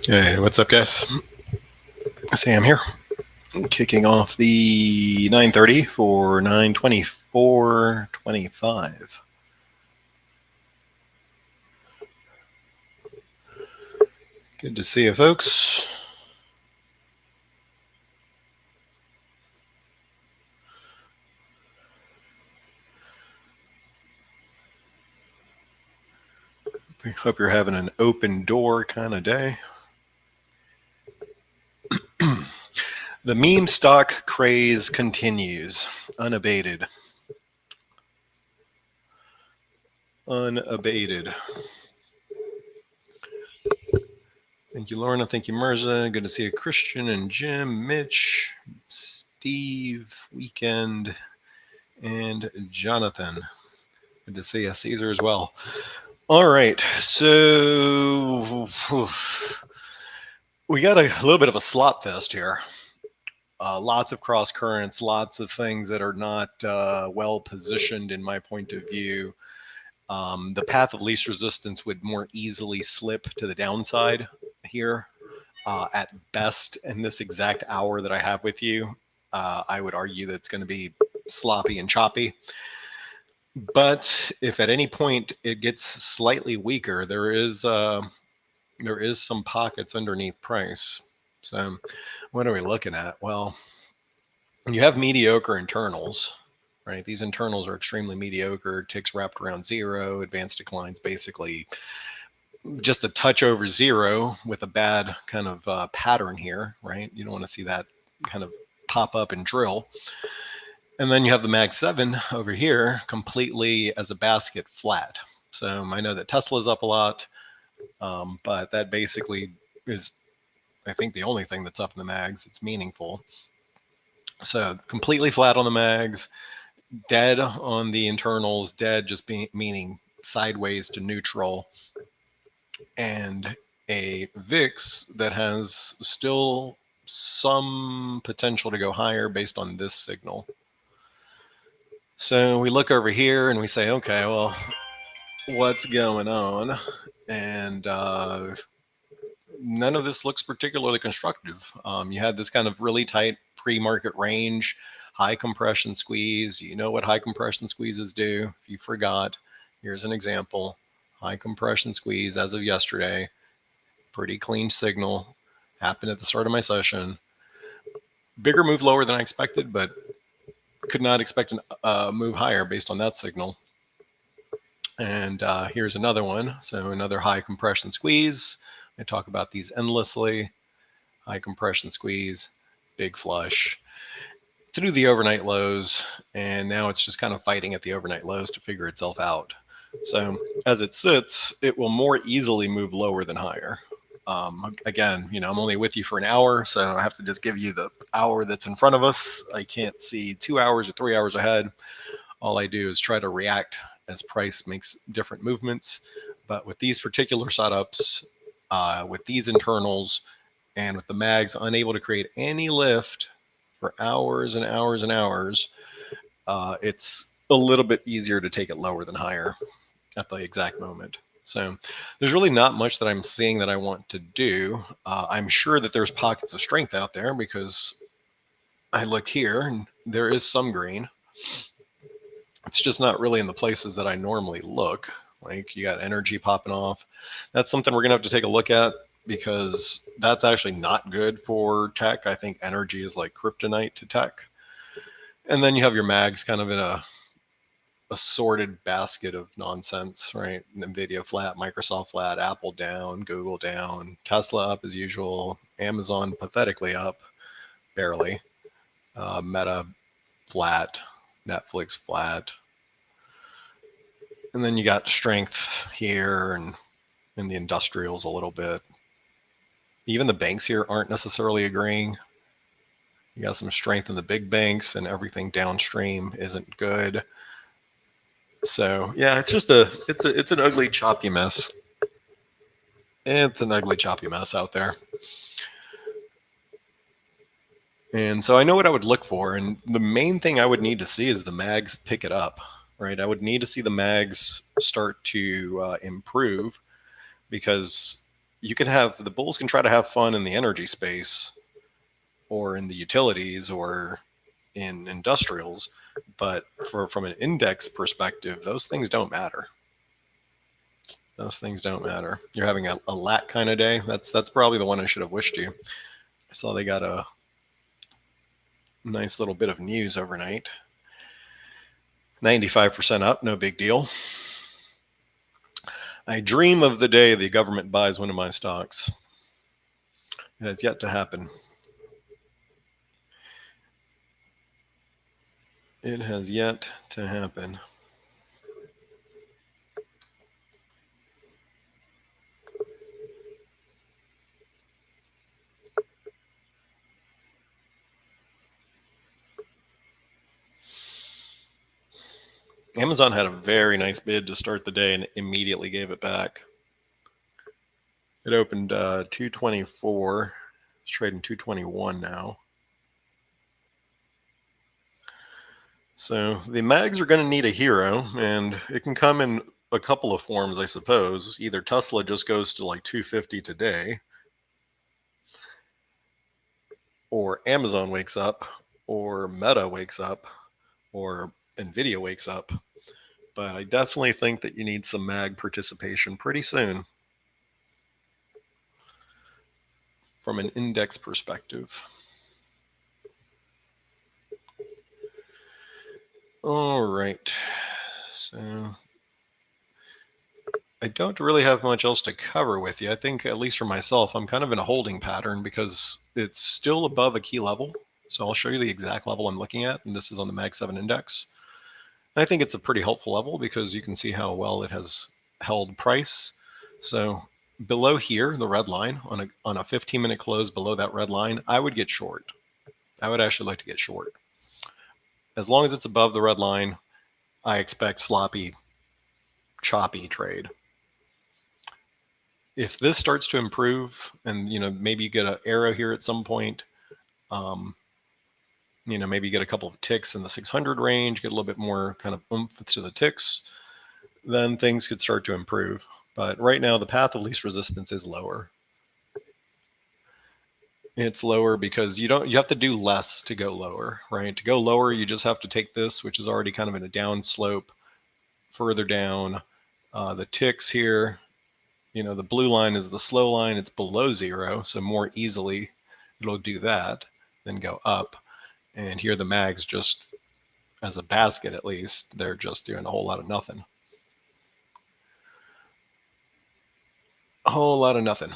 Hey, what's up, guys? Sam here, kicking off the 9:30 for 9:24:25. Good to see you, folks. Hope you're having an open door kind of day. The meme stock craze continues, unabated. Unabated. Thank you, Lorna. Thank you, Mirza. Good to see you, Christian and Jim, Mitch, Steve, Weekend, and Jonathan. Good to see you, Caesar, as well. All right, so we got a little bit of a slop fest here. Lots of cross currents, lots of things that are not well positioned in my point of view. The path of least resistance would more easily slip to the downside here. At best, in this exact hour that I have with you, I would argue that it's going to be sloppy and choppy. But if at any point it gets slightly weaker, there is some pockets underneath price. So what are we looking at? Well, you have mediocre internals, right? These internals are extremely mediocre. Ticks wrapped around zero, advanced declines basically just a touch over zero with a bad kind of pattern here, right? You don't want to see that kind of pop up and drill. And then you have the Mag 7 over here completely as a basket flat. So I know that Tesla's up a lot, but that basically is, I think, the only thing that's up in the mags. It's meaningful. So completely flat on the mags, dead on the internals, dead just meaning sideways to neutral, and a VIX that has still some potential to go higher based on this signal. So we look over here and we say, okay, well, what's going on? And none of this looks particularly constructive. You had this kind of really tight pre-market range, high compression squeeze. You know what high compression squeezes do. If you forgot, here's an example. High compression squeeze as of yesterday. Pretty clean signal. Happened at the start of my session. Bigger move lower than I expected, but could not expect a move higher based on that signal. And here's another one. So another high compression squeeze. I talk about these endlessly. High compression squeeze, big flush through the overnight lows. And now it's just kind of fighting at the overnight lows to figure itself out. So as it sits, it will more easily move lower than higher. Again, I'm only with you for an hour, so I have to just give you the hour that's in front of us. I can't see 2 hours or 3 hours ahead. All I do is try to react as price makes different movements. But with these particular setups, with these internals, and with the mags unable to create any lift for hours and hours and hours, it's a little bit easier to take it lower than higher at the exact moment. So there's really not much that I'm seeing that I want to do. I'm sure that there's pockets of strength out there because I look here and there is some green. It's just not really in the places that I normally look. Like you got energy popping off. That's something we're going to have to take a look at because that's actually not good for tech. I think energy is like kryptonite to tech. And then you have your mags kind of in a assorted basket of nonsense, right? NVIDIA flat, Microsoft flat, Apple down, Google down, Tesla up as usual, Amazon pathetically up, barely, Meta flat, Netflix flat. And then you got strength here and in the industrials a little bit. Even the banks here aren't necessarily agreeing. You got some strength in the big banks and everything downstream isn't good. So yeah, it's just it's an ugly, choppy mess. It's an ugly, choppy mess out there. And so I know what I would look for. And the main thing I would need to see is the mags pick it up, right? I would need to see the mags start to improve because you can have, the bulls can try to have fun in the energy space or in the utilities or in industrials, but from an index perspective, those things don't matter. Those things don't matter. You're having a lat kind of day. That's probably the one I should have wished you. I saw they got a nice little bit of news overnight. 95% up, no big deal. I dream of the day the government buys one of my stocks. It has yet to happen. It has yet to happen. Amazon had a very nice bid to start the day and immediately gave it back. It opened 224. It's trading 221 now. So the mags are going to need a hero, and it can come in a couple of forms, I suppose. Either Tesla just goes to like 250 today, or Amazon wakes up, or Meta wakes up, or Nvidia wakes up. But I definitely think that you need some mag participation pretty soon from an index perspective. All right. So I don't really have much else to cover with you. I think, at least for myself, I'm kind of in a holding pattern because it's still above a key level. So I'll show you the exact level I'm looking at, and this is on the Mag 7 index. And I think it's a pretty helpful level because you can see how well it has held price. So below here, the red line, on a 15-minute close below that red line, I would get short. I would actually like to get short. As long as it's above the red line, I expect sloppy, choppy trade. If this starts to improve, and maybe you get an arrow here at some point, maybe you get a couple of ticks in the 600 range, get a little bit more kind of oomph to the ticks, then things could start to improve. But right now, the path of least resistance is lower. It's lower because you have to do less to go lower, right? To go lower, you just have to take this, which is already kind of in a down slope, further down. The ticks here, the blue line is the slow line. It's below 0, so more easily it'll do that than go up. And here the mags, just as a basket at least, they're just doing a whole lot of nothing. A whole lot of nothing.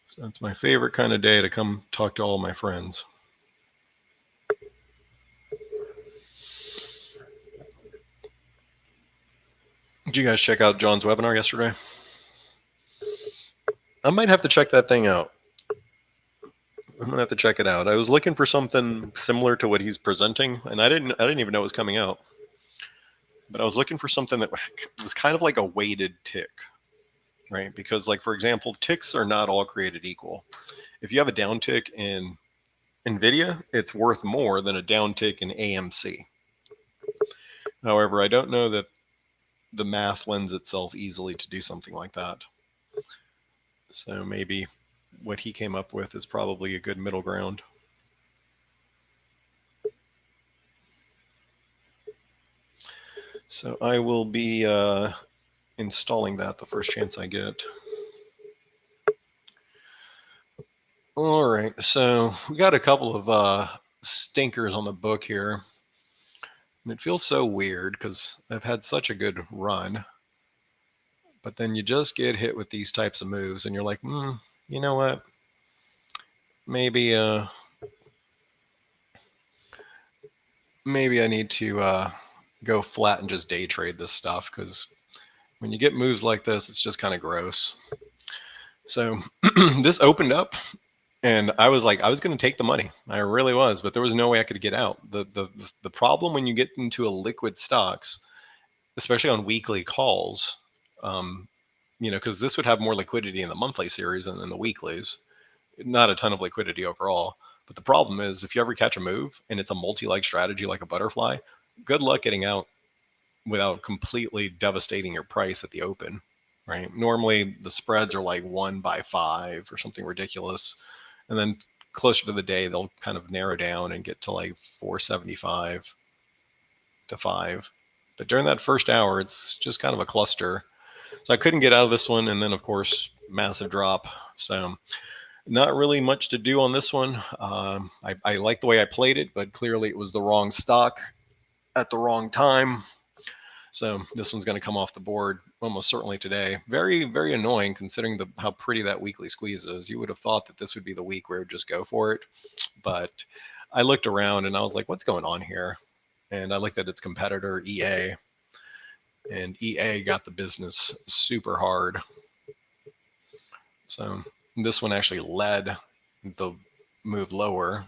So it's my favorite kind of day to come talk to all my friends. Did you guys check out John's webinar yesterday? I might have to check that thing out. I'm gonna have to check it out. I was looking for something similar to what he's presenting, and I didn't even know it was coming out. But I was looking for something that was kind of like a weighted tick, right? Because, like, for example, ticks are not all created equal. If you have a down tick in NVIDIA, it's worth more than a down tick in AMC. However, I don't know that the math lends itself easily to do something like that. So maybe what he came up with is probably a good middle ground. So I will be installing that the first chance I get. All right, so we got a couple of stinkers on the book here. And it feels so weird because I've had such a good run. But then you just get hit with these types of moves and you're like, you know what? Maybe I need to go flat and just day trade this stuff, because when you get moves like this, it's just kind of gross. So this opened up and I was like, I was going to take the money. I really was, but there was no way I could get out. The problem when you get into a liquid stocks, especially on weekly calls, because this would have more liquidity in the monthly series than in the weeklies. Not a ton of liquidity overall. But the problem is, if you ever catch a move and it's a multi-leg strategy like a butterfly, good luck getting out without completely devastating your price at the open. right? Normally the spreads are like 1/5 or something ridiculous. And then closer to the day, they'll kind of narrow down and get to like 475 to 5. But during that first hour, it's just kind of a cluster. So I couldn't get out of this one. And then, of course, massive drop. So not really much to do on this one. I like the way I played it, but clearly it was the wrong stock at the wrong time. So this one's going to come off the board almost certainly today. Very, very annoying considering how pretty that weekly squeeze is. You would have thought that this would be the week where it would just go for it. But I looked around and I was like, what's going on here? And I looked at its competitor, EA. And EA got the business super hard. So this one actually led the move lower.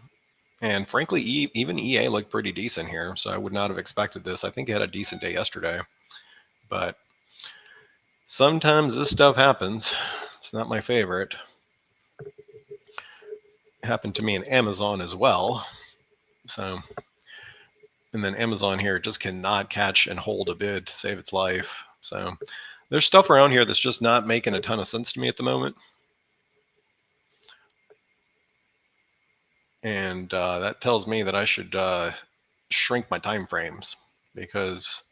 And frankly, even EA looked pretty decent here. So I would not have expected this. I think it had a decent day yesterday. But sometimes this stuff happens. It's not my favorite. It happened to me in Amazon as well. So, and then Amazon here just cannot catch and hold a bid to save its life. So there's stuff around here that's just not making a ton of sense to me at the moment. And that tells me that I should shrink my time frames because,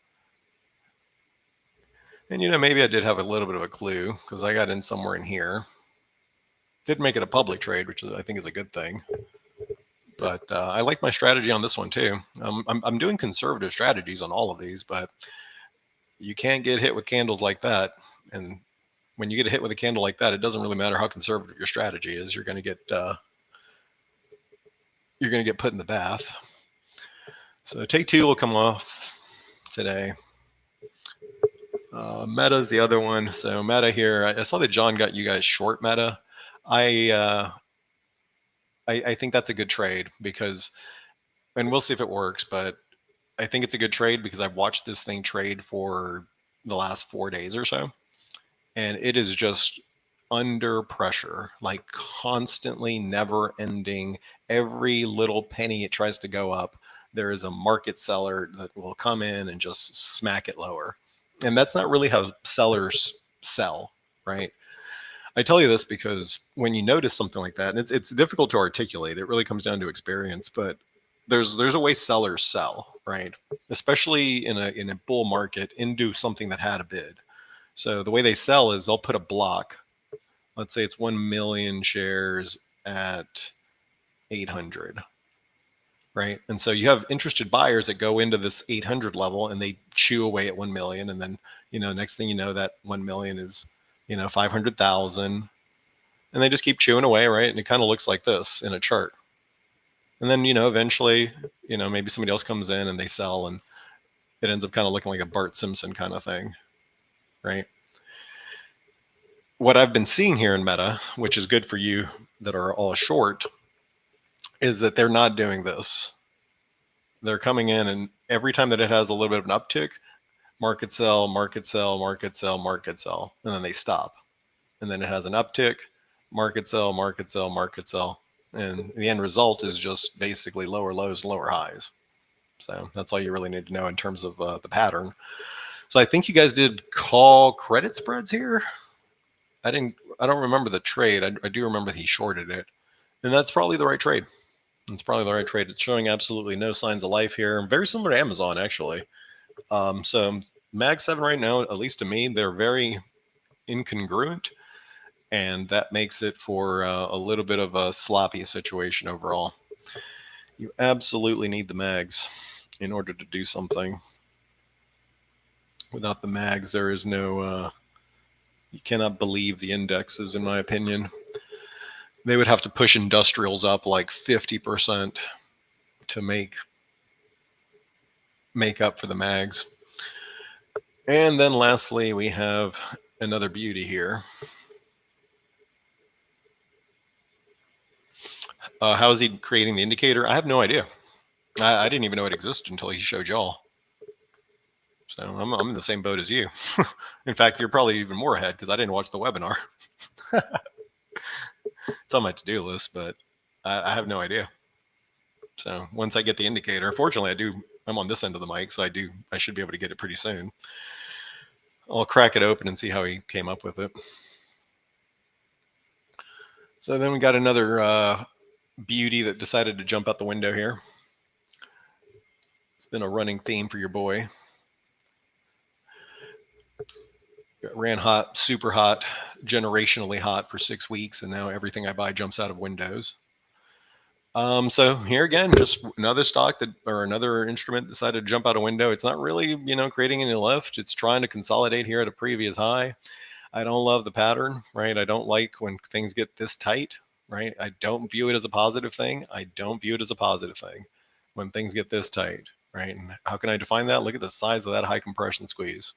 and maybe I did have a little bit of a clue because I got in somewhere in here. Did make it a public trade, which I think is a good thing. But I like my strategy on this one too. I'm doing conservative strategies on all of these, but you can't get hit with candles like that. And when you get hit with a candle like that, it doesn't really matter how conservative your strategy is. You're going to get put in the bath. So Take Two will come off today. Meta's the other one. So Meta here, I saw that John got you guys short Meta. I think that's a good trade because, and we'll see if it works, but I think it's a good trade because I've watched this thing trade for the last 4 days or so. And it is just under pressure, like constantly never ending. Every little penny it tries to go up, there is a market seller that will come in and just smack it lower. And that's not really how sellers sell, right? I tell you this because when you notice something like that, and it's difficult to articulate, it really comes down to experience, but there's a way sellers sell, right? Especially in a bull market into something that had a bid. So the way they sell is they'll put a block. Let's say it's 1 million shares at 800, right? And so you have interested buyers that go into this 800 level and they chew away at 1 million. And then, next thing you know, that 1 million is, 500,000. And they just keep chewing away, right? And it kind of looks like this in a chart. And then, eventually, maybe somebody else comes in and they sell and it ends up kind of looking like a Bart Simpson kind of thing, right? What I've been seeing here in Meta, which is good for you that are all short, is that they're not doing this. They're coming in and every time that it has a little bit of an uptick, market sell, market sell, market sell, market sell, and then they stop. And then it has an uptick, market sell, market sell, market sell. And the end result is just basically lower lows and lower highs. So that's all you really need to know in terms of the pattern. So I think you guys did call credit spreads here. I don't remember the trade. I do remember he shorted it. And that's probably the right trade. It's probably the right trade. It's showing absolutely no signs of life here. Very similar to Amazon, actually. So Mag 7 right now, at least to me, they're very incongruent. And that makes it for a little bit of a sloppy situation overall. You absolutely need the mags in order to do something. Without the mags, there is no... you cannot believe the indexes, in my opinion. They would have to push industrials up like 50% to make up for the mags. And then lastly, we have another beauty here. How is he creating the indicator? I have no idea. I didn't even know it existed until he showed y'all. So I'm in the same boat as you. In fact, you're probably even more ahead because I didn't watch the webinar. It's on my to-do list, but I have no idea. So once I get the indicator, fortunately I'm on this end of the mic, so I should be able to get it pretty soon. I'll crack it open and see how he came up with it. So then we got another beauty that decided to jump out the window here. It's been a running theme for your boy. Ran hot, super hot, generationally hot for 6 weeks, and now everything I buy jumps out of windows. So here again, just another stock that or another instrument decided to jump out a window. It's not really, creating any lift. It's trying to consolidate here at a previous high. I don't love the pattern, right? I don't like when things get this tight, right? I don't view it as a positive thing. I don't view it as a positive thing when things get this tight, right? And how can I define that? Look at the size of that high compression squeeze.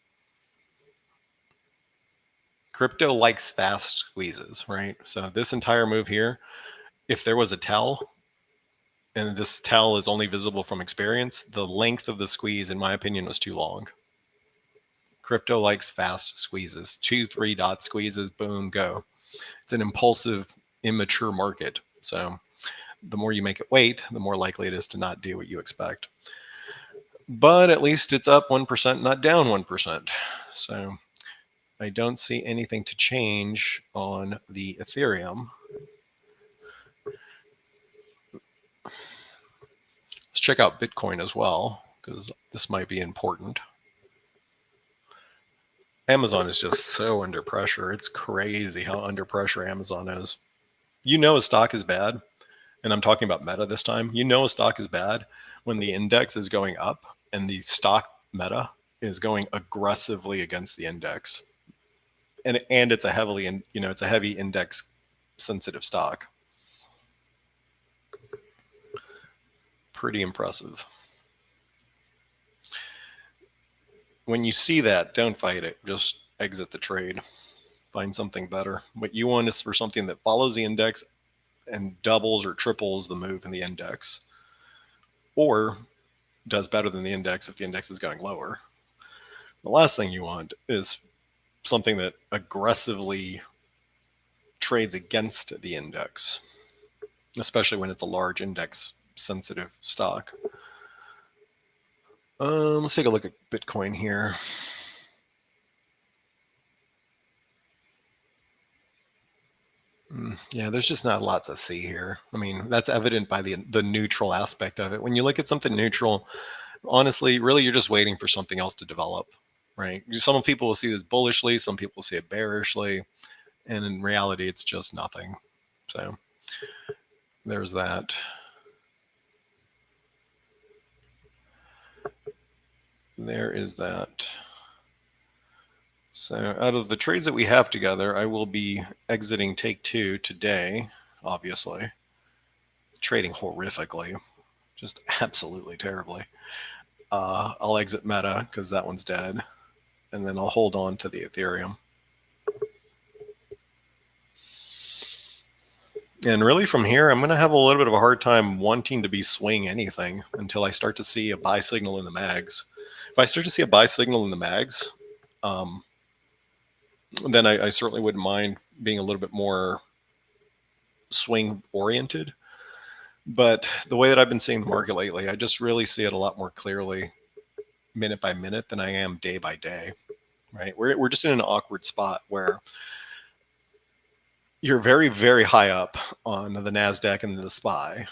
Crypto likes fast squeezes, right? So this entire move here, if there was a tell, and this tell is only visible from experience, the length of the squeeze, in my opinion, was too long. Crypto likes fast squeezes, 2-3 dot squeezes, boom, go. It's an impulsive, immature market. So the more you make it wait, the more likely it is to not do what you expect. But at least it's up 1%, not down 1%. So I don't see anything to change on the Ethereum. Let's check out Bitcoin as well, because this might be important. Amazon is just so under pressure. It's crazy how under pressure Amazon is. A stock is bad, and I'm talking about Meta this time. A stock is bad when the index is going up and the stock Meta is going aggressively against the index. And it's a it's a heavy index sensitive stock. Pretty impressive. When you see that, don't fight it. Just exit the trade. Find something better. What you want is for something that follows the index and doubles or triples the move in the index, or does better than the index if the index is going lower. The last thing you want is something that aggressively trades against the index, especially when it's a large index sensitive stock. Let's take a look at Bitcoin here. Yeah, there's just not a lot to see here. I mean, that's evident by the neutral aspect of it. When you look at something neutral, honestly, really, you're just waiting for something else to develop, right? Some people will see this bullishly, some people will see it bearishly, and in reality, it's just nothing. So there's that. There is that. So out of the trades that we have together, I will be exiting Take-Two today, obviously. Trading horrifically, just absolutely terribly. I'll exit Meta because that one's dead. And then I'll hold on to the Ethereum. And really from here, I'm going to have a little bit of a hard time wanting to be swing anything until I start to see a buy signal in the mags. If I start to see a buy signal in the mags, then I certainly wouldn't mind being a little bit more swing oriented. But the way that I've been seeing the market lately, I just really see it a lot more clearly minute by minute than I am day by day, right? We're just in an awkward spot where you're very, very high up on the NASDAQ and the SPY.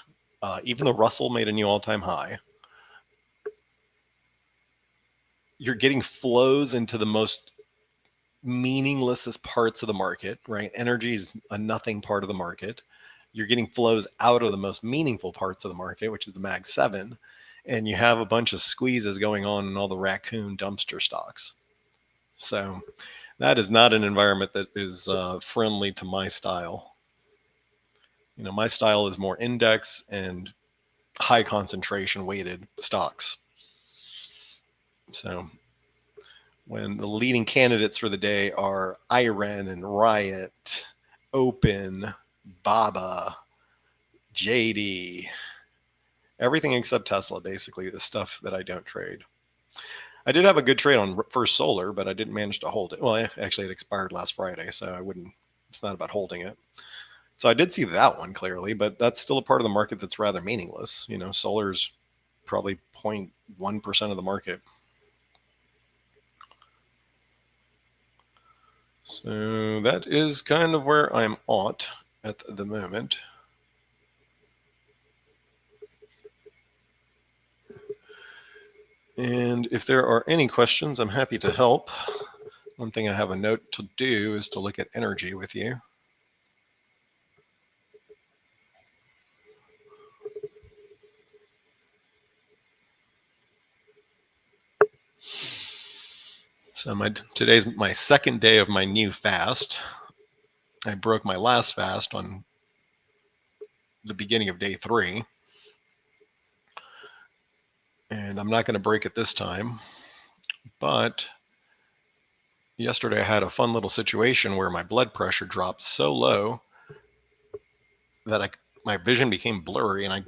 Even the Russell made a new all-time high. You're getting flows into the most meaningless parts of the market, right? Energy is a nothing part of the market. You're getting flows out of the most meaningful parts of the market, which is the Mag 7. And you have a bunch of squeezes going on in all the raccoon dumpster stocks. So that is not an environment that is friendly to my style. My style is more index and high concentration weighted stocks. So when the leading candidates for the day are IREN and Riot, Open, Baba, JD, everything except Tesla, basically, the stuff that I don't trade. I did have a good trade on First Solar, but I didn't manage to hold it. Well, actually, it expired last Friday, so it's not about holding it. So I did see that one clearly, but that's still a part of the market that's rather meaningless. Solar's probably 0.1% of the market. So that is kind of where I'm at the moment. And if there are any questions, I'm happy to help. One thing I have a note to do is to look at energy with you. So today's my second day of my new fast. I broke my last fast on the beginning of day 3. And I'm not going to break it this time. But yesterday I had a fun little situation where my blood pressure dropped so low that my vision became blurry, and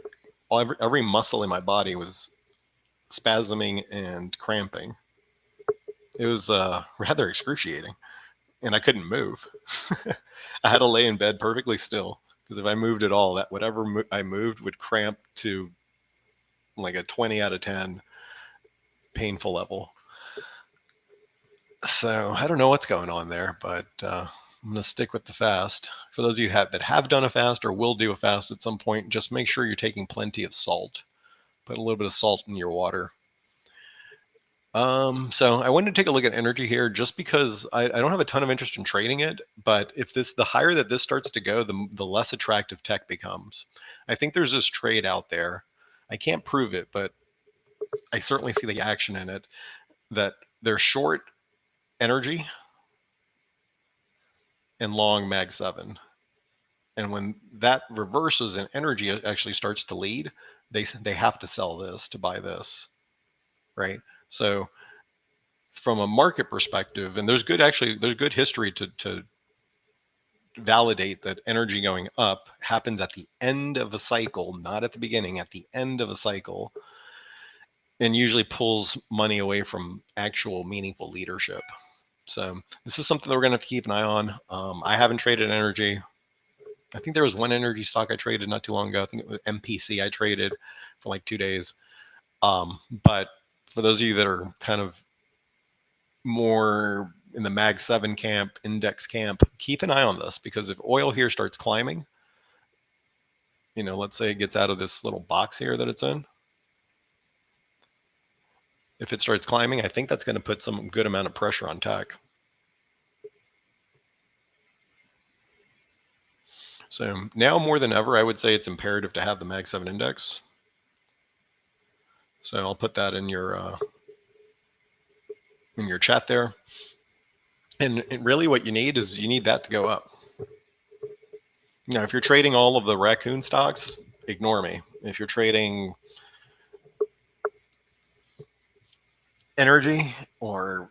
every muscle in my body was spasming and cramping. It was rather excruciating, and I couldn't move. I had to lay in bed perfectly still, because if I moved at all, that whatever I moved would cramp to like a 20 out of 10 painful level. So I don't know what's going on there, but I'm going to stick with the fast. For those of you that have done a fast or will do a fast at some point, just make sure you're taking plenty of salt. Put a little bit of salt in your water. So I wanted to take a look at energy here, just because I don't have a ton of interest in trading it, but if the higher that this starts to go, the less attractive tech becomes. I think there's this trade out there. I can't prove it, but I certainly see the action in it, that they're short energy and long Mag 7. And when that reverses and energy actually starts to lead, they have to sell this to buy this, right? So from a market perspective, and there's good history to validate that energy going up happens at the end of a cycle, not at the beginning, at the end of a cycle, and usually pulls money away from actual meaningful leadership. So this is something that we're going to have to keep an eye on. I haven't traded energy. I think there was one energy stock I traded not too long ago. I think it was MPC. I traded for like 2 days. But for those of you that are kind of more in the Mag 7 camp, index camp, keep an eye on this, because if oil here starts climbing, let's say it gets out of this little box here that it's in. If it starts climbing, I think that's going to put some good amount of pressure on tech. So now more than ever, I would say it's imperative to have the Mag 7 index. So I'll put that in your chat there. And really what you need that to go up. Now, if you're trading all of the raccoon stocks, ignore me. If you're trading energy or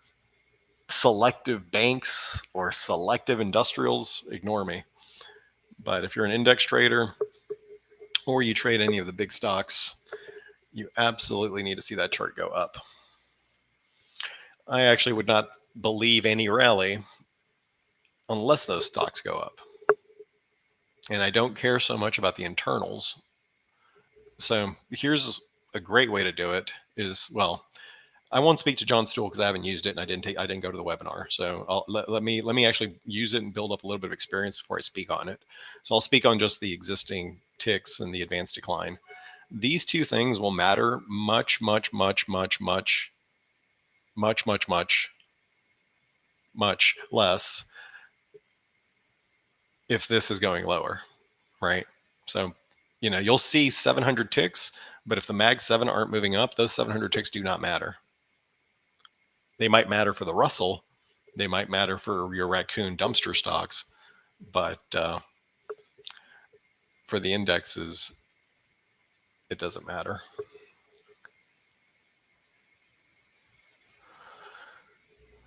selective banks or selective industrials, ignore me. But if you're an index trader or you trade any of the big stocks, you absolutely need to see that chart go up. I actually would not believe any rally unless those stocks go up. And I don't care so much about the internals. So here's a great way to do it is, well, I won't speak to John's tool because I haven't used it and I didn't go to the webinar. So let me actually use it and build up a little bit of experience before I speak on it. So I'll speak on just the existing ticks and the advanced decline. These two things will matter much less if this is going lower, right? So, you'll see 700 ticks, but if the Mag 7 aren't moving up, those 700 ticks do not matter. They might matter for the Russell. They might matter for your raccoon dumpster stocks, but for the indexes, it doesn't matter.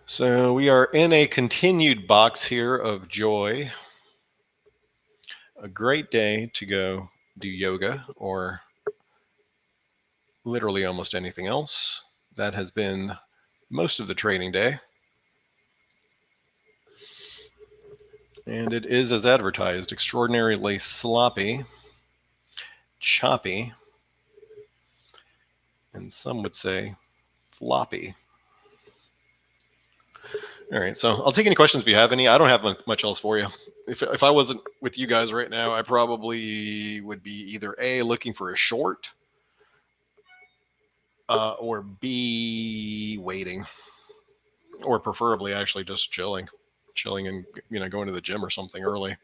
So we are in a continued box here of joy. A great day to go do yoga or literally almost anything else. That has been most of the trading day. And it is as advertised, extraordinarily sloppy, choppy, and some would say floppy. All right, so I'll take any questions if you have any. I don't have much else for you. If I wasn't with you guys right now, I probably would be either A, looking for a short, or B, waiting, or preferably actually just chilling and going to the gym or something early.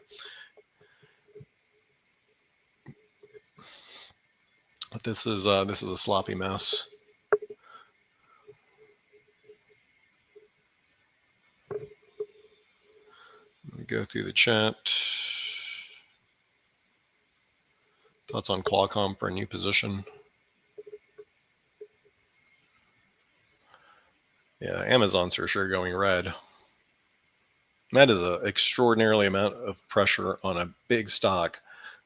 But this is a sloppy mess. Let me go through the chat. Thoughts on Qualcomm for a new position? Yeah, Amazon's for sure going red. That is an extraordinarily amount of pressure on a big stock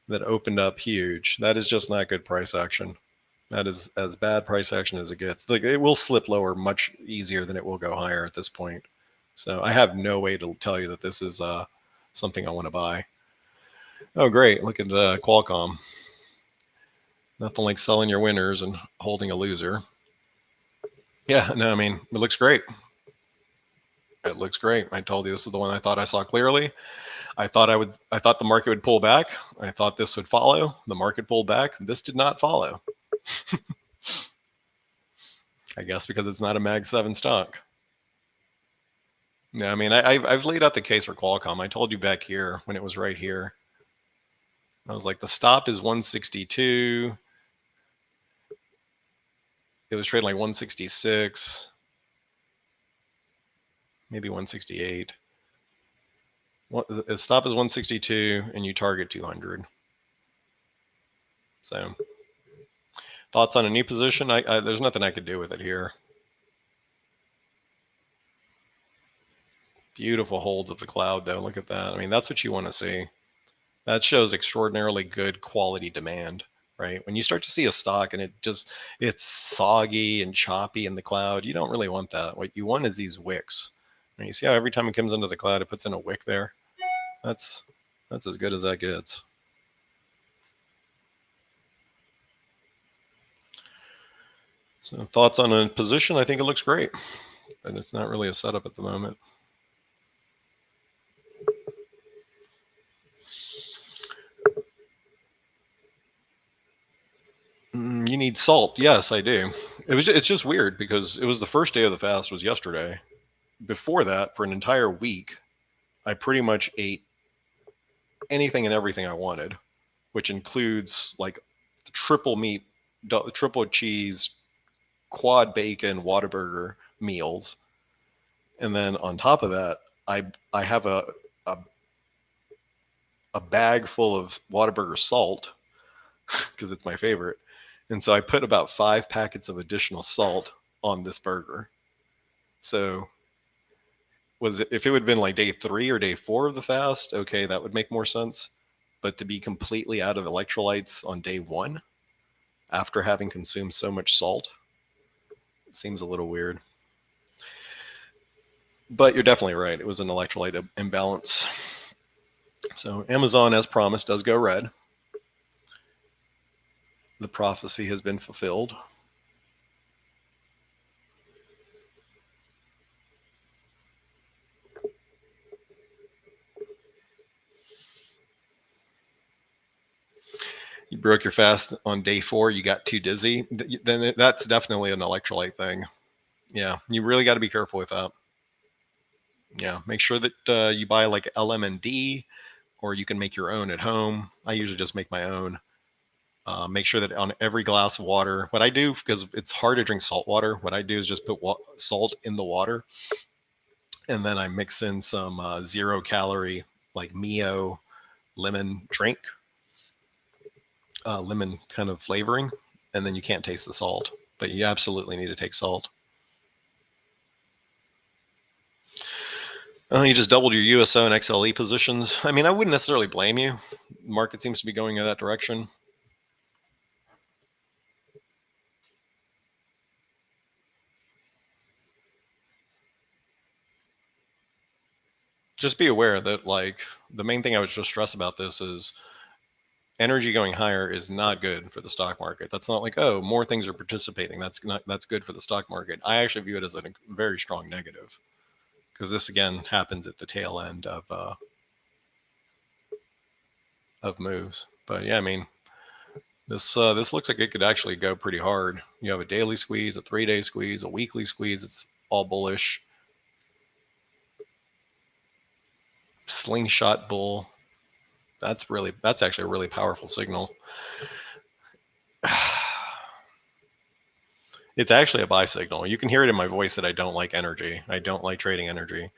that opened up huge. That is just not good price action. That is as bad price action as it gets. Like, it will slip lower much easier than it will go higher at this point. So I have no way to tell you that this is something I want to buy. Oh, great. Look at Qualcomm. Nothing like selling your winners and holding a loser. Yeah, no, I mean, it looks great. It looks great. I told you this is the one I thought I saw clearly. I thought the market would pull back. I thought this would follow. The market pulled back. This did not follow. I guess because it's not a Mag 7 stock. Yeah, I mean, I've laid out the case for Qualcomm. I told you back here when it was right here. I was like, the stop is 162. It was trading like 166, maybe 168. The stop is 162, and you target 200. So, thoughts on a new position? There's nothing I could do with it here. Beautiful holds of the cloud, though. Look at that. I mean, that's what you want to see. That shows extraordinarily good quality demand, right? When you start to see a stock and it's soggy and choppy in the cloud, you don't really want that. What you want is these wicks. And you see how every time it comes into the cloud, it puts in a wick there. That's as good as that gets. So thoughts on a position? I think it looks great, but it's not really a setup at the moment. You need salt. Yes, I do. It's just weird because it was the first day of the fast was yesterday. Before that, for an entire week, I pretty much ate anything and everything I wanted, which includes like triple meat, triple cheese, quad bacon, Whataburger meals. And then on top of that, I have a bag full of Whataburger salt because it's my favorite. And so I put about 5 packets of additional salt on this burger. So if it would have been like day 3 or day 4 of the fast, okay, that would make more sense. But to be completely out of electrolytes on day 1 after having consumed so much salt, it seems a little weird. But you're definitely right. It was an electrolyte imbalance. So Amazon, as promised, does go red. The prophecy has been fulfilled. You broke your fast on day 4, you got too dizzy, then that's definitely an electrolyte thing. Yeah, you really got to be careful with that. Yeah, make sure that you buy like LMND, or you can make your own at home. I usually just make my own. Make sure that on every glass of water, what I do, because it's hard to drink salt water, what I do is just put salt in the water, and then I mix in some 0-calorie like Mio lemon drink, lemon kind of flavoring, and then you can't taste the salt, but you absolutely need to take salt. You just doubled your USO and XLE positions. I mean, I wouldn't necessarily blame you. The market seems to be going in that direction. Just be aware that, like, the main thing I would just stress about this is energy going higher is not good for the stock market. That's not like, oh, more things are participating. That's good for the stock market. I actually view it as a very strong negative. because this again happens at the tail end of moves. But yeah, I mean, this looks like it could actually go pretty hard. You have a daily squeeze, a 3-day squeeze, a weekly squeeze. It's all bullish. Slingshot bull. That's actually a really powerful signal. It's actually a buy signal. You can hear it in my voice that I don't like energy. I don't like trading energy.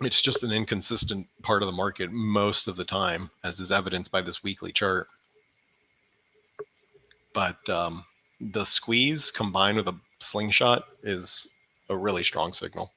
It's just an inconsistent part of the market most of the time, as is evidenced by this weekly chart. But the squeeze combined with a slingshot is a really strong signal.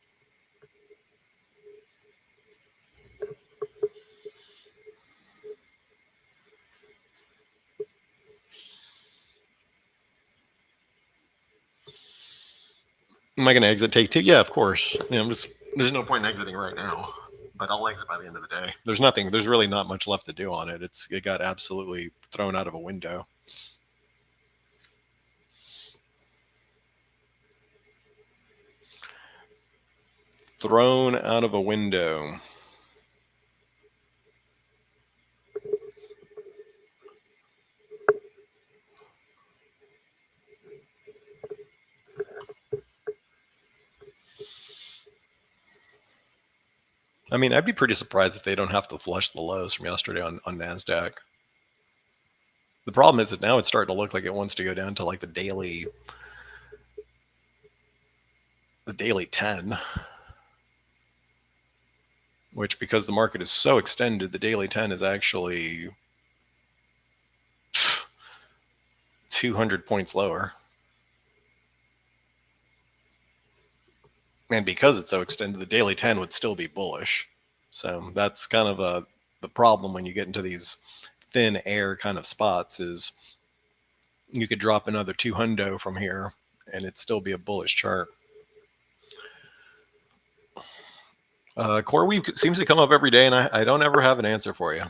Am I going to exit take two? Yeah, of course. There's no point in exiting right now, but I'll exit by the end of the day. There's really not much left to do on it. It got absolutely thrown out of a window. Thrown out of a window. I mean, I'd be pretty surprised if they don't have to flush the lows from yesterday on NASDAQ. The problem is that now it's starting to look like it wants to go down to like the daily 10, which, because the market is so extended, the daily 10 is actually 200 points lower. And because it's so extended, the daily 10 would still be bullish. So that's kind of the problem when you get into these thin air kind of spots, is you could drop another 200 from here and it'd still be a bullish chart. CoreWeave seems to come up every day, and I don't ever have an answer for you.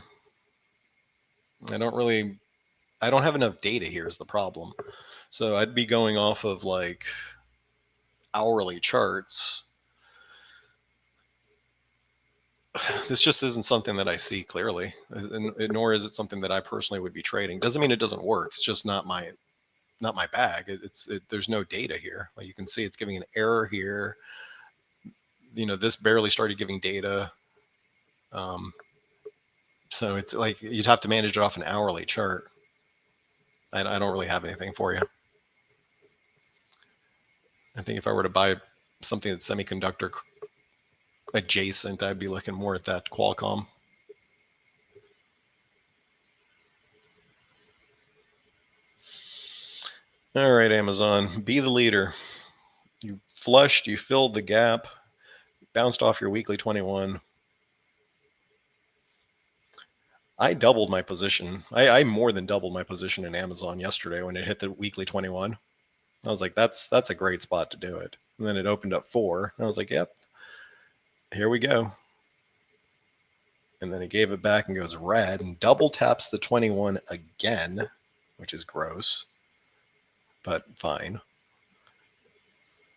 I don't have enough data here is the problem. So I'd be going off of like hourly charts. This just isn't something that I see clearly, nor is it something that I personally would be trading. Doesn't mean it doesn't work. It's just not my bag. There's no data here. Like you can see, it's giving an error here. This barely started giving data. So it's like you'd have to manage it off an hourly chart. I don't really have anything for you. I think if I were to buy something that's semiconductor adjacent, I'd be looking more at that Qualcomm. All right, Amazon, be the leader. You flushed, you filled the gap, bounced off your weekly 21. I doubled my position. I more than doubled my position in Amazon yesterday when it hit the weekly 21. I was like, that's a great spot to do it. And then it opened up 4. And I was like, yep, here we go. And then it gave it back and goes red and double taps the 21 again, which is gross, but fine.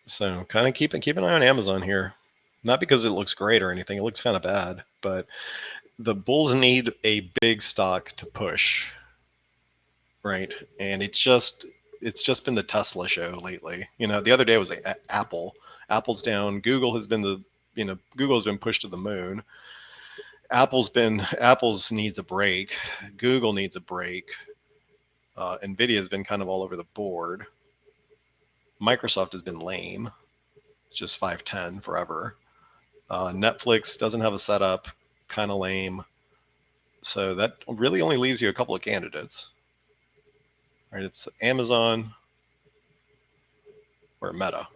So kind of keep an eye on Amazon here. Not because it looks great or anything. It looks kind of bad, but the bulls need a big stock to push, right? And it's just been the Tesla show lately. The other day was Apple. Apple's down. Google has been Google's been pushed to the moon. Apple's needs a break. Google needs a break. Nvidia's been kind of all over the board. Microsoft has been lame. It's just 510 forever. Netflix doesn't have a setup, kind of lame. So that really only leaves you a couple of candidates. Right? It's Amazon or Meta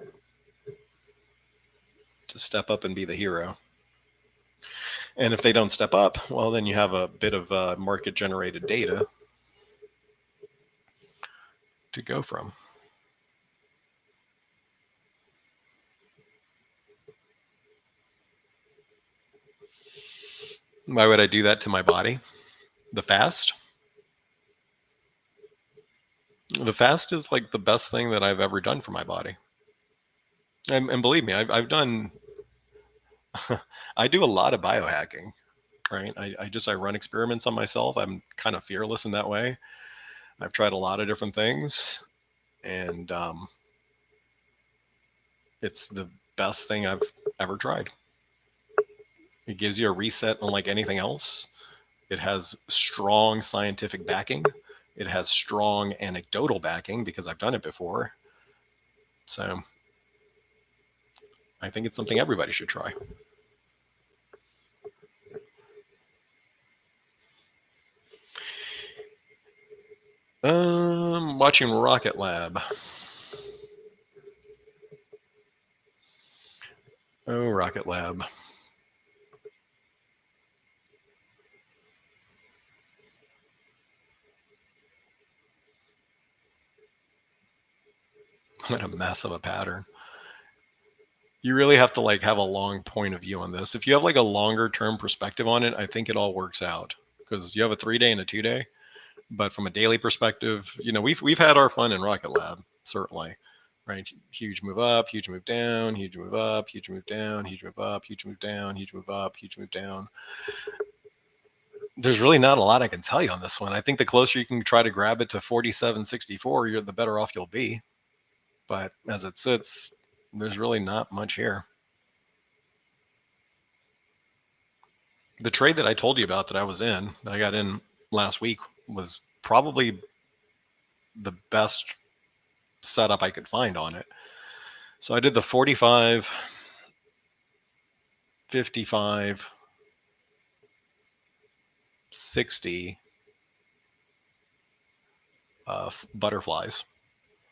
to step up and be the hero. And if they don't step up, well, then you have a bit of market-generated data to go from. Why would I do that to my body? The fast? The fast is like the best thing that I've ever done for my body. And believe me, I've done I do a lot of biohacking, right? I run experiments on myself. I'm kind of fearless in that way. I've tried a lot of different things, and it's the best thing I've ever tried. It gives you a reset unlike anything else. It has strong scientific backing. It has strong anecdotal backing because I've done it before. So I think it's something everybody should try. Watching Rocket Lab. Oh, Rocket Lab. What a mess of a pattern. You really have to like have a long point of view on this. If you have like a longer term perspective on it, I think it all works out because you have a 3-day and a 2-day. But from a daily perspective, we've had our fun in Rocket Lab, certainly, right? Huge move up, huge move down, huge move up, huge move down, huge move up, huge move down, huge move up, huge move down. There's really not a lot I can tell you on this one. I think the closer you can try to grab it to 47.64, the better off you'll be. But as it sits, there's really not much here. The trade that I told you about that I was in, that I got in last week, was probably the best setup I could find on it. So I did the 45, 55, 60 butterflies,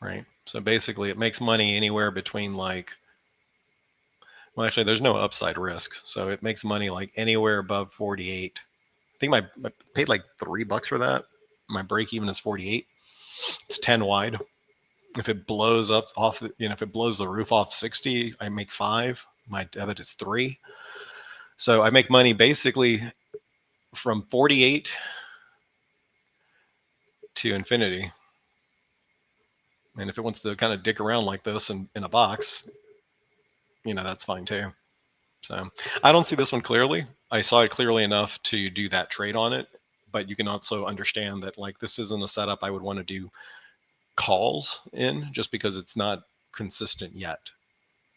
right? So basically it makes money anywhere between well, actually, there's no upside risk. So it makes money like anywhere above 48. I think I paid like $3 for that. My break even is 48. It's 10 wide. If it blows up off, if it blows the roof off 60, I make 5. My debit is 3. So I make money basically from 48 to infinity. And if it wants to kind of dick around like this in a box, that's fine too. So I don't see this one clearly. I saw it clearly enough to do that trade on it, but you can also understand that like this isn't a setup I would want to do calls in just because it's not consistent yet.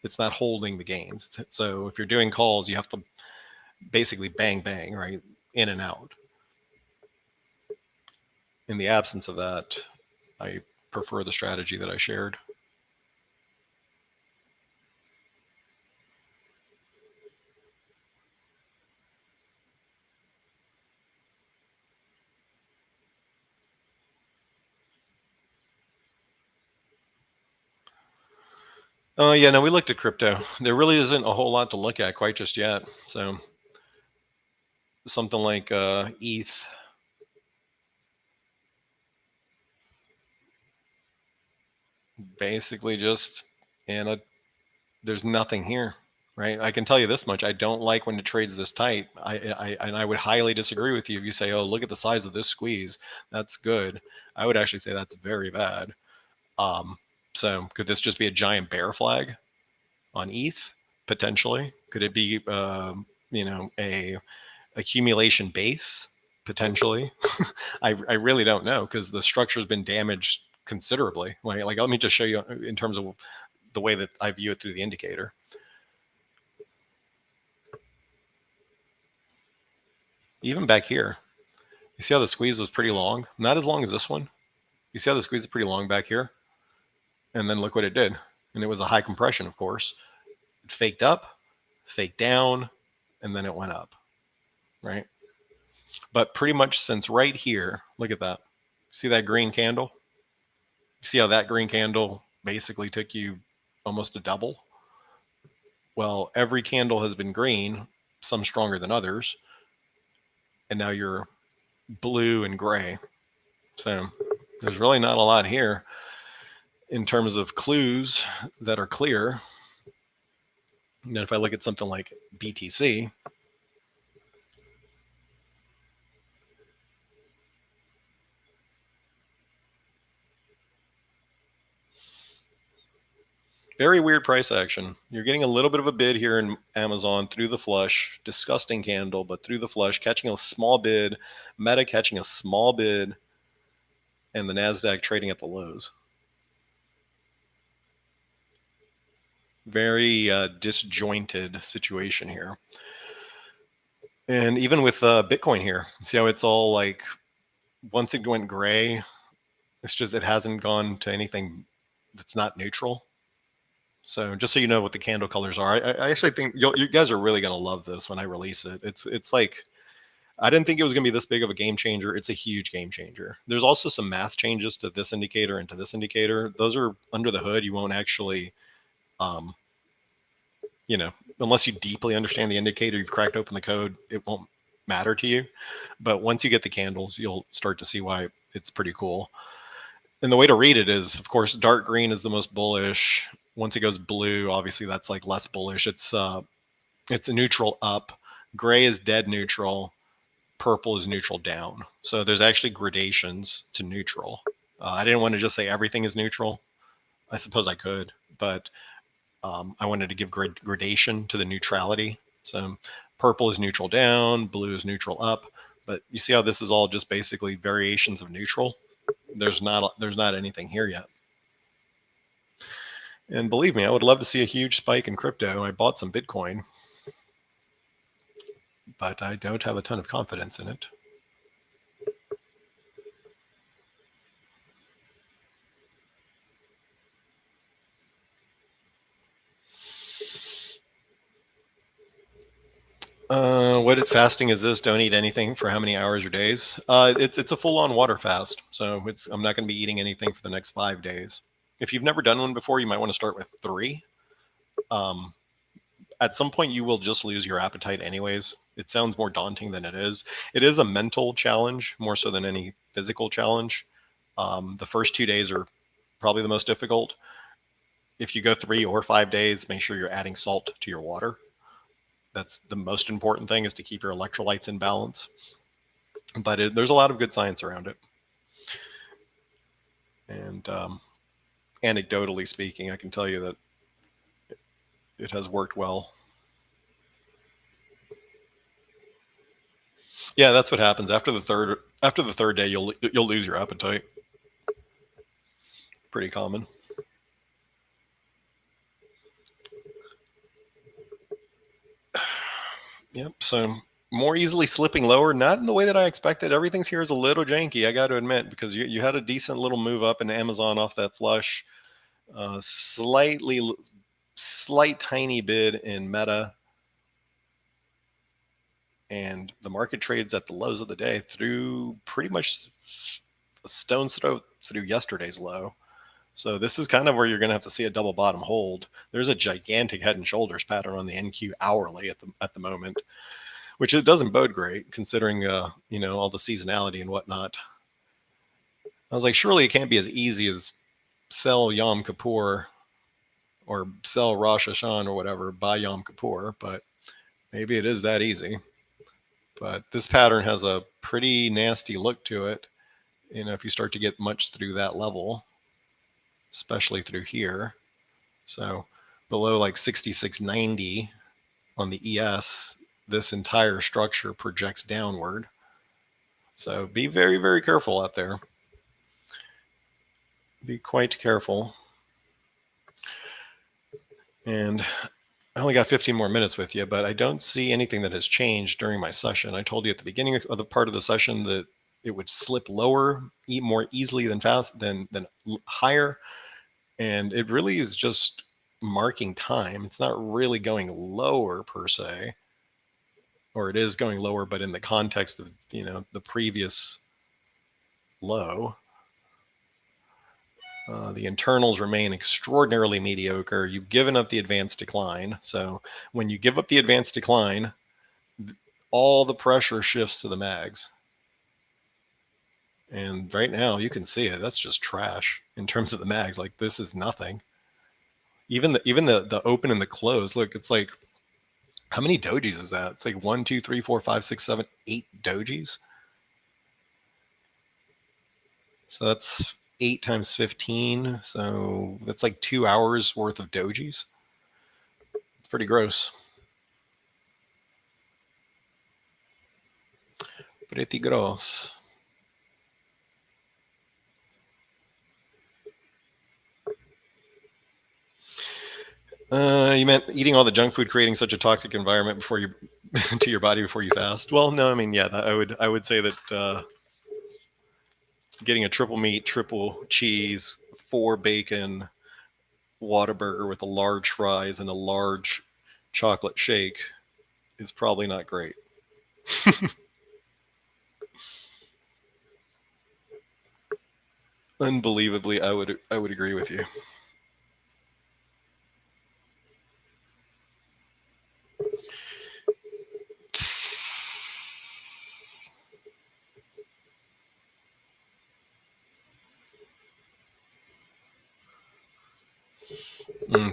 It's not holding the gains. So if you're doing calls, you have to basically bang, bang, right? In and out. In the absence of that, I prefer the strategy that I shared. Yeah, no, we looked at crypto. There really isn't a whole lot to look at quite just yet. So something like ETH. Basically just there's nothing here, right? I can tell you this much: I don't like when it trades this tight. I would highly disagree with you if you say, "Oh, look at the size of this squeeze. That's good." I would actually say that's very bad. So could this just be a giant bear flag on ETH potentially? Could it be a accumulation base potentially? I really don't know because the structure has been damaged considerably. Like let me just show you in terms of the way that I view it through the indicator. Even back here, you see how the squeeze was pretty long? Not as long as this one. You see how the squeeze is pretty long back here? And then look what it did. And it was a high compression, of course. It faked up, faked down, and then it went up, right? But pretty much since right here, look at that. See that green candle? See how that green candle basically took you almost a double? Well, every candle has been green, some stronger than others. And now you're blue and gray. So there's really not a lot here in terms of clues that are clear. And then if I look at something like BTC, Very weird price action. You're getting a little bit of a bid here in Amazon through the flush. Disgusting candle, but through the flush, catching a small bid. Meta catching a small bid, and the NASDAQ trading at the lows. Very disjointed situation here. And even with Bitcoin here, see how it's all like, once it went gray, it's just, it hasn't gone to anything that's not neutral. So just so you know what the candle colors are, I actually think you guys are really going to love this when I release it. It's like, I didn't think it was going to be this big of a game changer. It's a huge game changer. There's also some math changes to this indicator and to this indicator. Those are under the hood. You won't actually, unless you deeply understand the indicator, you've cracked open the code, it won't matter to you. But once you get the candles, you'll start to see why it's pretty cool. And the way to read it is, of course, dark green is the most bullish. Once it goes blue, obviously that's like less bullish. It's a neutral up. Gray is dead neutral. Purple is neutral down. So there's actually gradations to neutral. I didn't want to just say everything is neutral. I suppose I could, but I wanted to give gradation to the neutrality. So purple is neutral down, blue is neutral up. But you see how this is all just basically variations of neutral? There's not anything here yet. And believe me, I would love to see a huge spike in crypto. I bought some Bitcoin, but I don't have a ton of confidence in it. What fasting is this? Don't eat anything for how many hours or days? It's a full-on water fast. So I'm not going to be eating anything for the next 5 days. If you've never done one before, you might want to start with 3. At some point, you will just lose your appetite anyways. It sounds more daunting than it is. It is a mental challenge more so than any physical challenge. The first 2 days are probably the most difficult. If you go 3 or 5 days, make sure you're adding salt to your water. That's the most important thing, is to keep your electrolytes in balance. But there's a lot of good science around it. And anecdotally speaking, I can tell you that it has worked well. Yeah, that's what happens after the third day. You'll lose your appetite. Pretty common. Yep. So more easily slipping lower, not in the way that I expected. Everything's here is a little janky, I got to admit, because you had a decent little move up in Amazon off that flush. Slight tiny bid in Meta. And the market trades at the lows of the day through pretty much a stone's throw through yesterday's low. So this is kind of where you're going to have to see a double bottom hold. There's a gigantic head and shoulders pattern on the NQ hourly at the moment, which it doesn't bode great considering all the seasonality and whatnot. I was like, surely it can't be as easy as sell Yom Kippur or sell Rosh Hashanah or whatever, buy Yom Kippur, but maybe it is that easy. But this pattern has a pretty nasty look to it. If you start to get much through that level, especially through here. So below like 66.90 on the ES, this entire structure projects downward. So be very, very careful out there. Be quite careful. And I only got 15 more minutes with you, but I don't see anything that has changed during my session. I told you at the beginning of the part of the session that it would slip lower, more easily than higher. And it really is just marking time. It's not really going lower per se, or it is going lower, but in the context of, the previous low. The internals remain extraordinarily mediocre. You've given up the advanced decline. So when you give up the advanced decline, all the pressure shifts to the mags. And right now you can see it. That's just trash in terms of the mags. Like, this is nothing. Even the open and the close. Look, it's like, how many dojis is that? It's like 1, 2, 3, 4, 5, 6, 7, 8 dojis. So that's 8 times 15. So that's like 2 hours worth of dojis. It's pretty gross. Pretty gross. You meant eating all the junk food creating such a toxic environment before you to your body before you fast. Well, no, I mean, yeah, I would say that getting a triple meat, triple cheese, 4 bacon Whataburger with a large fries and a large chocolate shake is probably not great. Unbelievably, I would agree with you.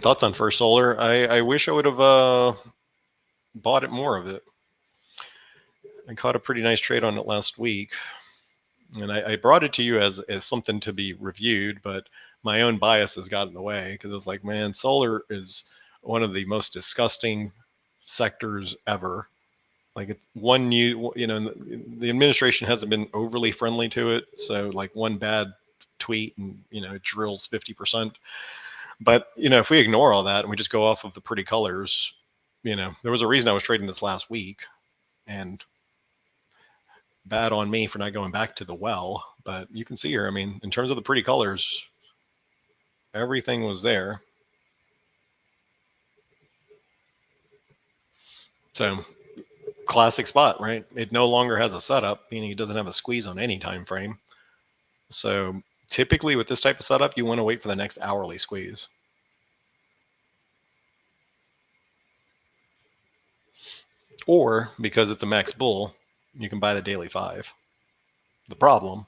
Thoughts on First Solar? I wish I would have bought it more of it. I caught a pretty nice trade on it last week, and I brought it to you as something to be reviewed, but my own bias has gotten in the way because I was like, man, solar is one of the most disgusting sectors ever. Like it's one new, the administration hasn't been overly friendly to it. So like one bad tweet and, it drills 50%. But, if we ignore all that and we just go off of the pretty colors, there was a reason I was trading this last week, and bad on me for not going back to the well. But you can see here, I mean, in terms of the pretty colors, everything was there. So classic spot, right? It no longer has a setup, meaning it doesn't have a squeeze on any time frame. So typically with this type of setup, you want to wait for the next hourly squeeze. Or because it's a max bull, you can buy the daily 5. The problem,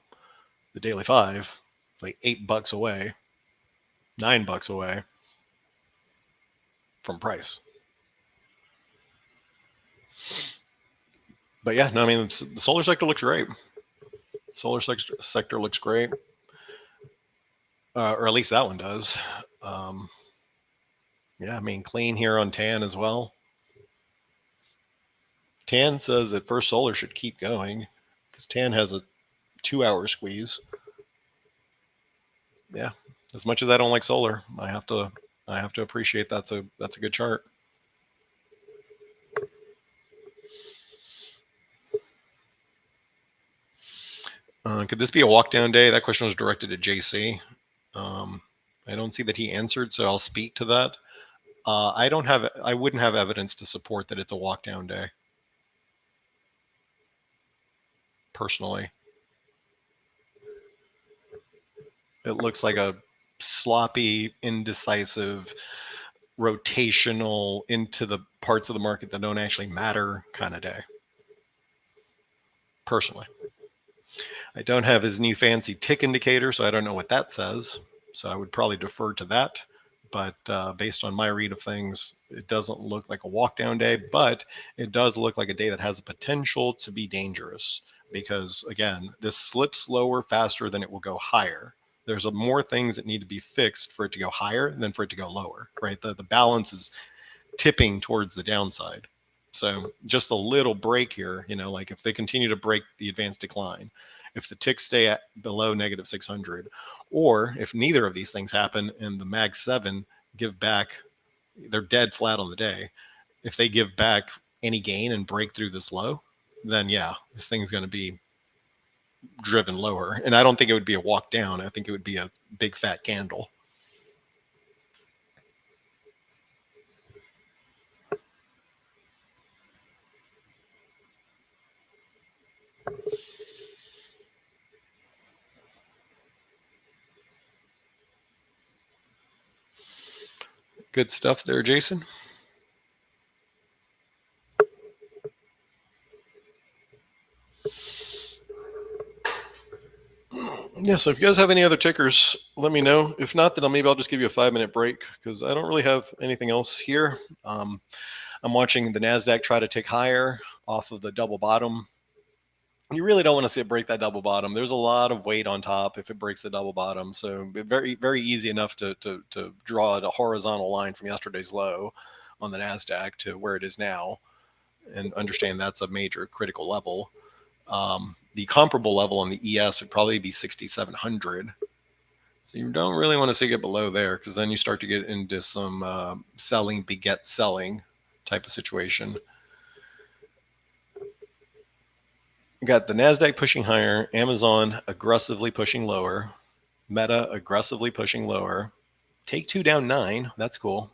the daily 5, it's like $8 away, $9 away from price. But yeah, no, I mean, the solar sector looks great. Solar sector looks great. Or at least that one does. Yeah, I mean, clean here on Tan as well. Tan says that First Solar should keep going because Tan has a 2-hour squeeze. Yeah, as much as I don't like solar, I have to appreciate that's a good chart. Could this be a walk down day? That question was directed at JC. I don't see that he answered, so I'll speak to that. I wouldn't have evidence to support that it's a walk down day. Personally, it looks like a sloppy, indecisive, rotational into the parts of the market that don't actually matter kind of day. Personally, I don't have his new fancy tick indicator, so I don't know what that says. So I would probably defer to that. But based on my read of things, it doesn't look like a walk down day, but it does look like a day that has the potential to be dangerous because, again, this slips lower faster than it will go higher. There's more things that need to be fixed for it to go higher than for it to go lower, right? The balance is tipping towards the downside. So just a little break here, like if they continue to break the advanced decline, if the ticks stay at below negative 600, or if neither of these things happen and the Mag 7 give back, they're dead flat on the day. If they give back any gain and break through this low, then yeah, this thing's going to be driven lower. And I don't think it would be a walk down. I think it would be a big fat candle. Good stuff there, Jason. Yeah, so if you guys have any other tickers, let me know. If not, then maybe I'll just give you a 5-minute break because I don't really have anything else here. I'm watching the NASDAQ try to tick higher off of the double bottom You really don't want to see it break that double bottom. There's a lot of weight on top if it breaks the double bottom. So very, very easy enough to draw a horizontal line from yesterday's low on the NASDAQ to where it is now and understand that's a major critical level. The comparable level on the ES would probably be 6,700. So you don't really want to see it below there because then you start to get into some selling begets selling type of situation. You got the NASDAQ pushing higher, Amazon aggressively pushing lower, Meta aggressively pushing lower. Take Two down 9. That's cool.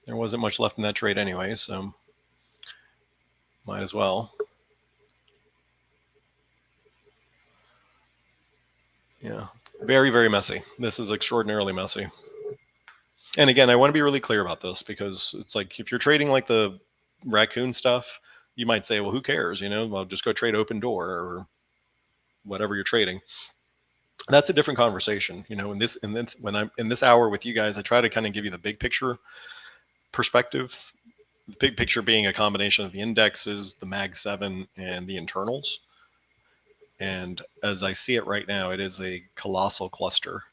There wasn't much left in that trade anyway, so might as well. Yeah, very, very messy. This is extraordinarily messy. And again, I want to be really clear about this because it's like if you're trading like the raccoon stuff, you might say, well, who cares? Well, just go trade Open Door or whatever you're trading. That's a different conversation. When I'm in this hour with you guys, I try to kind of give you the big picture perspective. The big picture being a combination of the indexes, the Mag 7, and the internals. And as I see it right now, it is a colossal cluster.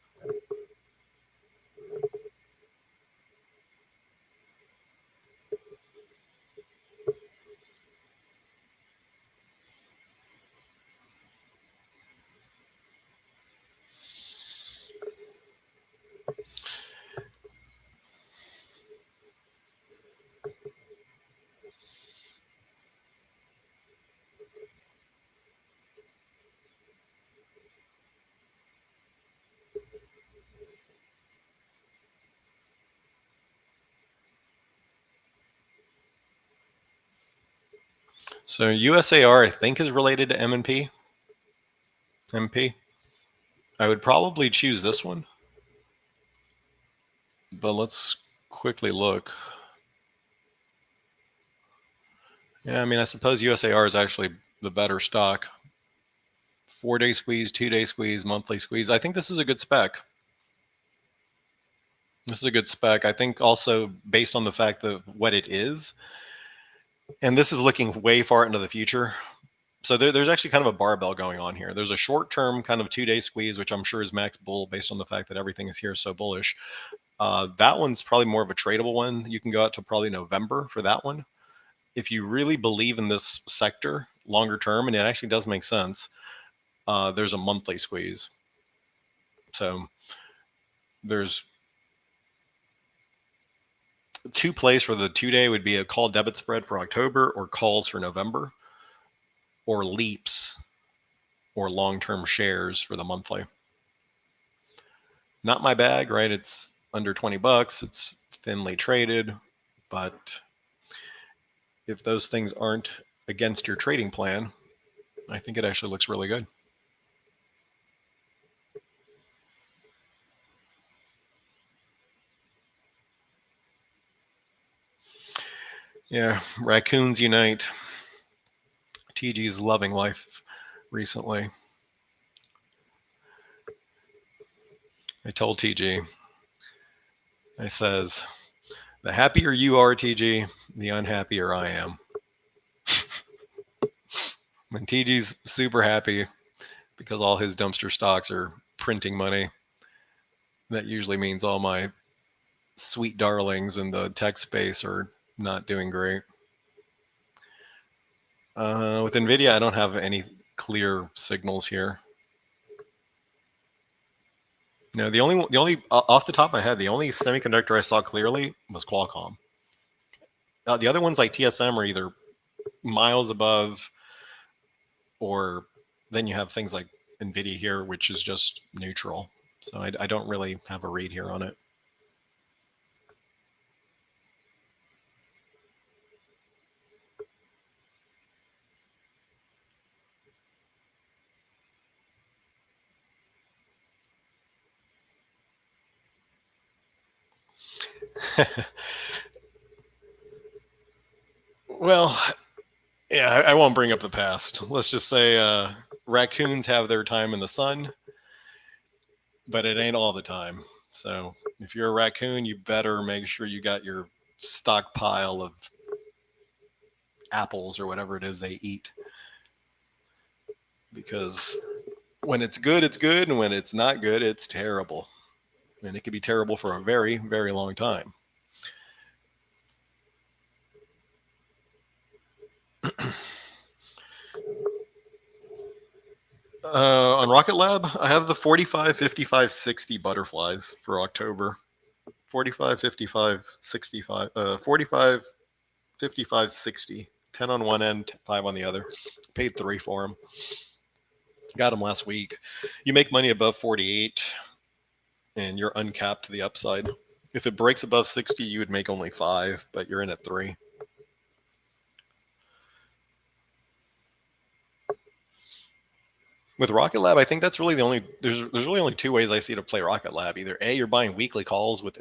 So USAR, I think, is related to M&P. MP. I would probably choose this one. But let's quickly look. Yeah, I mean, I suppose USAR is actually the better stock. 4-day squeeze, 2-day squeeze, monthly squeeze. I think this is a good spec. This is a good spec. I think also based on the fact that what it is, and this is looking way far into the future. So there's actually kind of a barbell going on here. There's a short-term kind of 2-day squeeze, which I'm sure is max bull based on the fact that everything is here so bullish. That one's probably more of a tradable one. You can go out to probably November for that one. If you really believe in this sector longer term, and it actually does make sense, there's a monthly squeeze. So there's 2 plays for the 2-day would be a call debit spread for October or calls for November, or leaps or long-term shares for the monthly. Not my bag, right? It's under $20. It's thinly traded, but if those things aren't against your trading plan, I think it actually looks really good. Yeah, raccoons unite. TG's loving life recently. I told TG, I says, the happier you are, TG, the unhappier I am. When TG's super happy because all his dumpster stocks are printing money, that usually means all my sweet darlings in the tech space are not doing great. With NVIDIA, I don't have any clear signals here. The only off the top of my head, the only semiconductor I saw clearly was Qualcomm. The other ones like TSM are either miles above, or then you have things like NVIDIA here, which is just neutral. So I don't really have a read here on it. Well, yeah, I won't bring up the past. Let's just say raccoons have their time in the sun, but it ain't all the time. So if you're a raccoon, you better make sure you got your stockpile of apples or whatever it is they eat. because when it's good, it's good, and when it's not good, it's terrible. And it can be terrible for a very, very long time. On Rocket Lab, I have the 45, 55, 60 butterflies for October. 45, 55, 65, 45, 55, 60. 10 on one end, 5 on the other. Paid 3 for them. Got them last week. You make money above 48 and you're uncapped to the upside. If it breaks above 60, you would make only 5, but you're in at 3. With Rocket Lab, I think that's really the only there's really only 2 ways I see to play Rocket Lab. Either A, you're buying weekly calls with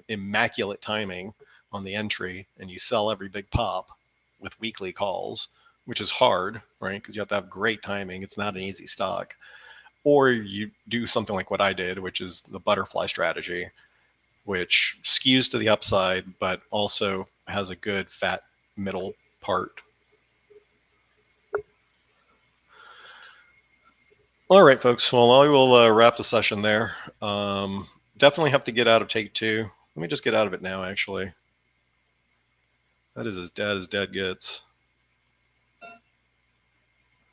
immaculate timing on the entry and you sell every big pop with weekly calls, which is hard, right? Because you have to have great timing. It's not an easy stock. Or you do something like what I did, which is the butterfly strategy, which skews to the upside, but also has a good fat middle part. All right, folks. Well, I will wrap the session there. Definitely have to get out of Take Two. Let me just get out of it now, actually. That is as dead gets.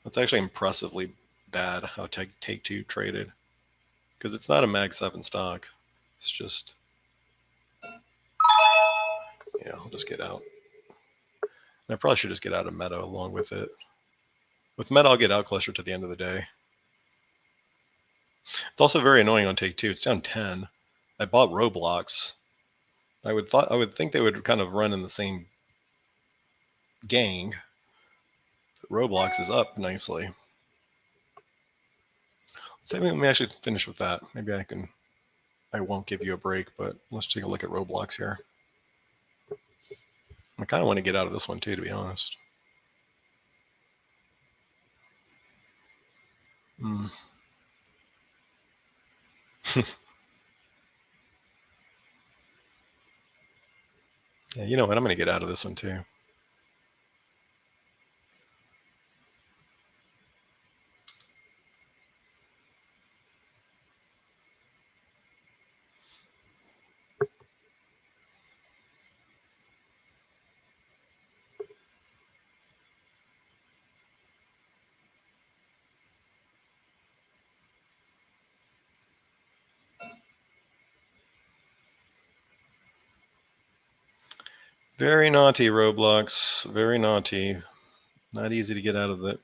That's actually impressively bad how Take Two traded, because it's not a Mag 7 stock. It's just, yeah, I'll just get out. And I probably should just get out of Meta along with it. With Meta, I'll get out closer to the end of the day. It's also very annoying on Take Two. It's down 10. I bought Roblox. I would think they would kind of run in the same gang. But Roblox is up nicely. So let me actually finish with that. Maybe I won't give you a break, but let's take a look at Roblox here. I kind of want to get out of this one too, to be honest. Yeah, you know what? I'm going to get out of this one too. Very naughty, Roblox. Very naughty. Not easy to get out of it.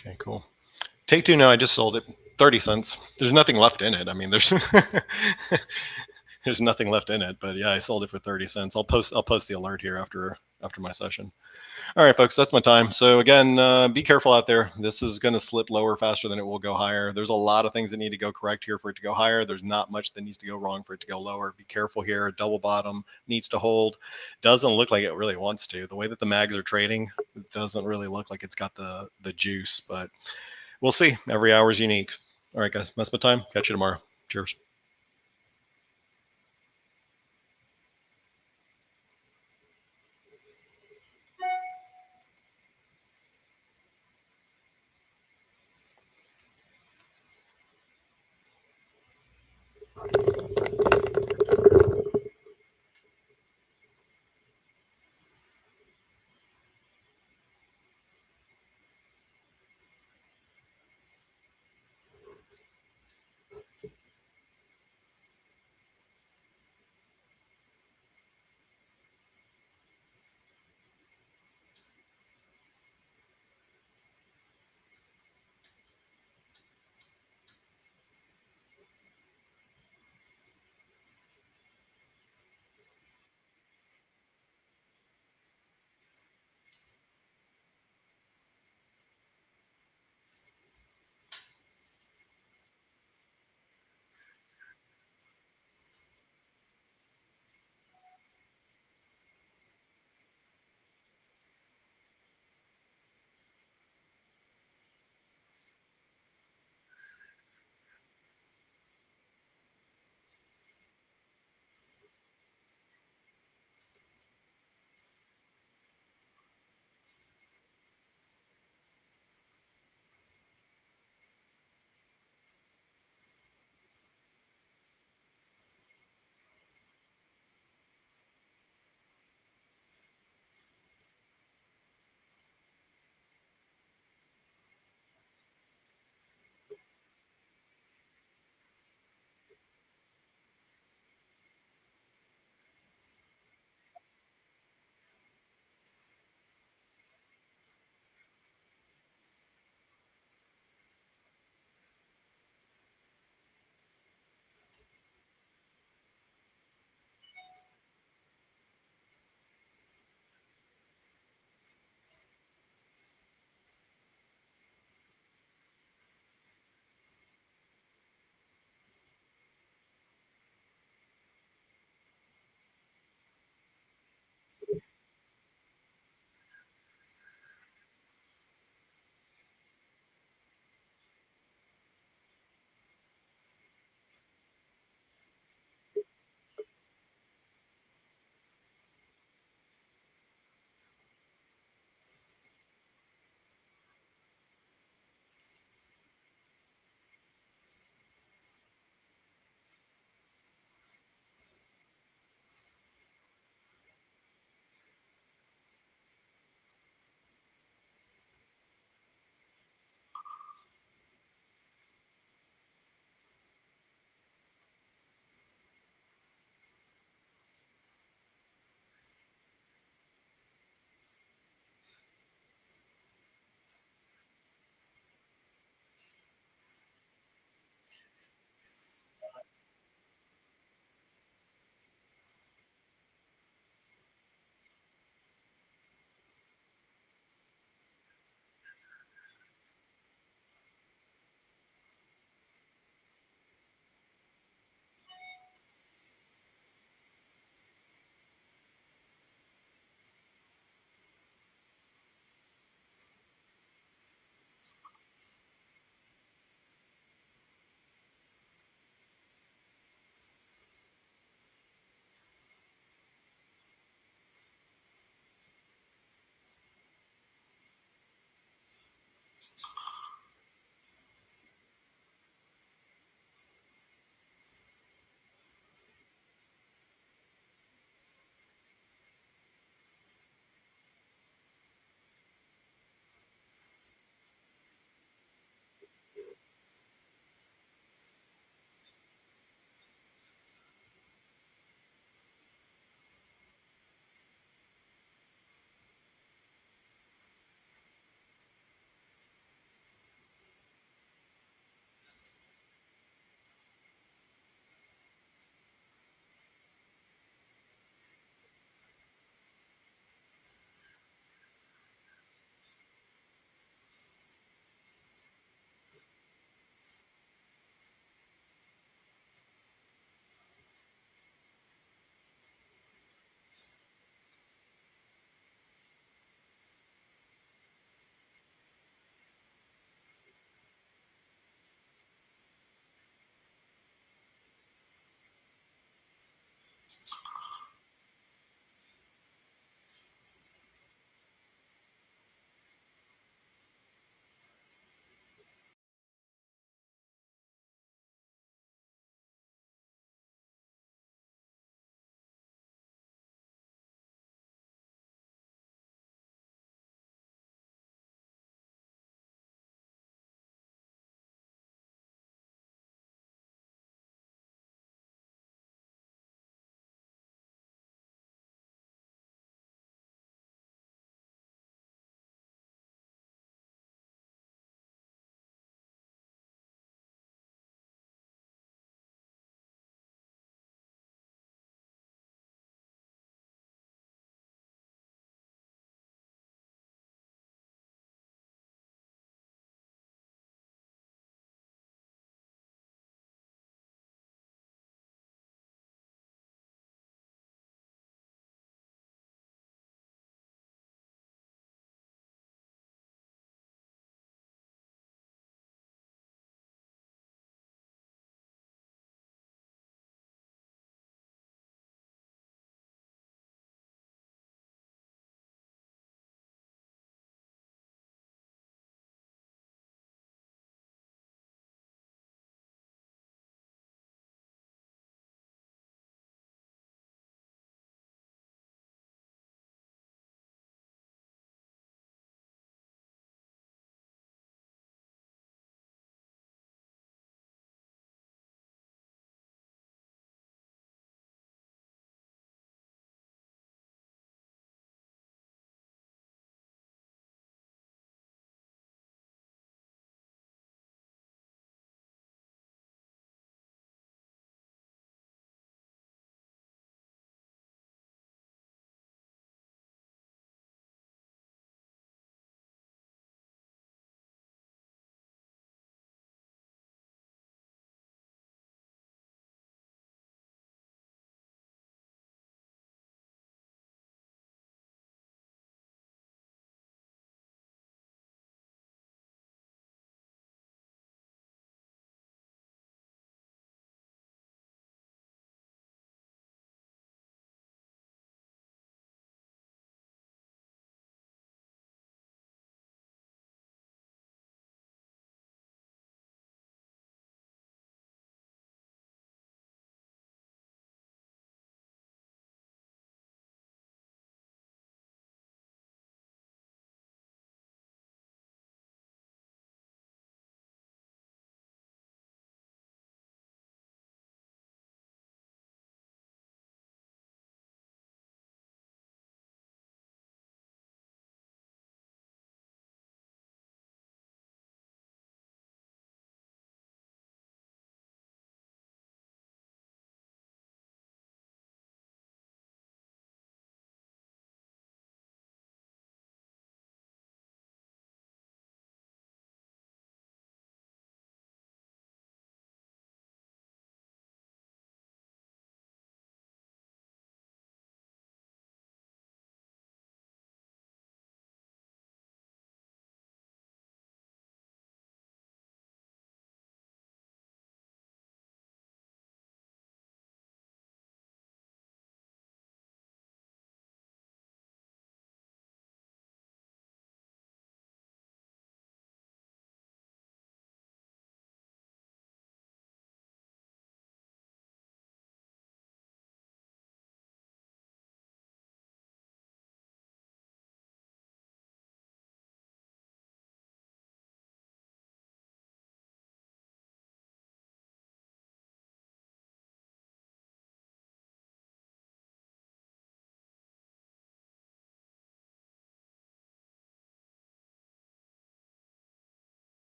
Okay, cool. Take Two now. I just sold it. 30 cents. There's nothing left in it. I mean, there's there's nothing left in it, but yeah, I sold it for 30 cents. I'll post the alert here after my session. All right, folks, that's my time. So again, be careful out there. This is going to slip lower faster than it will go higher. There's a lot of things that need to go correct here for it to go higher. There's not much that needs to go wrong for it to go lower. Be careful here. Double bottom needs to hold. Doesn't look like it really wants to. The way that the mags are trading, it doesn't really look like it's got the juice, but we'll see. Every hour is unique. All right, guys, that's my time. Catch you tomorrow. Cheers.